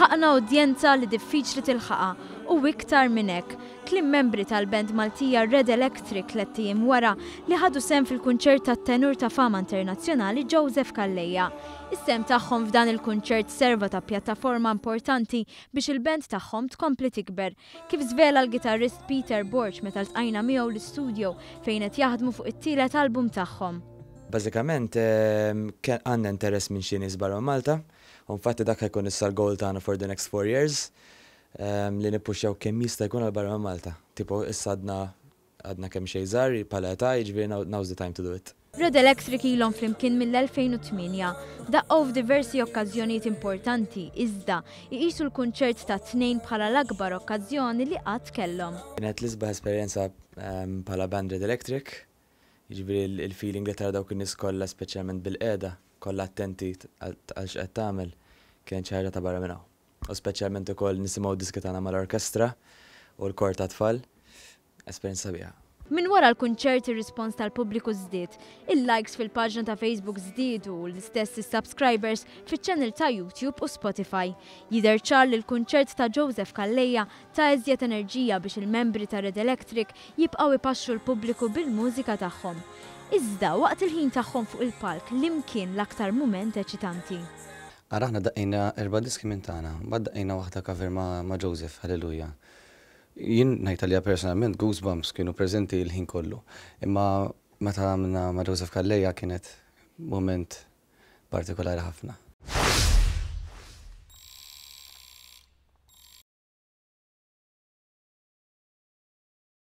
Laħaqna udjenza li diffiċli tilħaqa u iktar minn hekk. Kliem membri tal-band Maltija Red Electric tliet wara li ħadu sem fil-kunċert tat-tenur ta' fama internazzjonali Joseph Calleja. Is-sem tagħhom f'dan il-kunċert serva ta' pjattaforma importanti biex il-band tagħhom tkompli tikber. Kif żvela l-gitarrist Peter Borch meta ltqajna miegħu l-istudio fejn qed jaħdmu fuq it-tielet album tagħhom. Bażikament għandna interess minn xi nies barra Malta, u infatti dak ħajkun issa l-goal tagħna for the next 4 years. Li nippuxxaw kemm jista' jkun għal barra Malta. Tipo issa għadna kemm xejn żgħar bħala età, jiġifieri now's the time to do it. Red Electric ilhom flimkien mill-2008 daqqgħu f'diversi okkażjonijiet importanti iżda jqisu l-kunċert ta' tnejn bħala l-akbar okkażjoni li qatt kellhom. Kienet l-isbaħ esperjenza bħala band Red Electric, jiġifieri il-feeling li tara dawk in-nies kollha speċjalment bil-qiegħda kollha attenti għal x'qed tagħmel kien xi ħaġa ta' barra minn hawn. U speċjalment ukoll nisimgħu diski tagħna mal-orkestra u l-kor ta' tfal, esperjenza sabiħa. Min wara l-kunċert ir-rispons tal-pubbliku żdied, il-likes fil-paġna ta' Facebook żdiedu u l-istess is-subscribers fiċ-channel ta' YouTube u Spotify. Jidher ċar li l-kunċert ta' Joseph Calleja ta' eżjed enerġija biex il-membri ta' Red Electric jibqgħu ipaxxu l-pubbliku bil-mużika tagħhom. Iżda waqt il-ħin tagħhom fuq il-palk l-imkien l-aktar mument eċitanti. Aħna daqqejna 4 diski minn tagħna, mbagħad daqqejna waħda cover ma' Joseph, Halleluja. Jien ngħid għaliha personalment Goosebumps kienu preżenti l-ħin kollu, imma meta għamilna ma' Joseph Calleja kienet moment partikolari ħafna.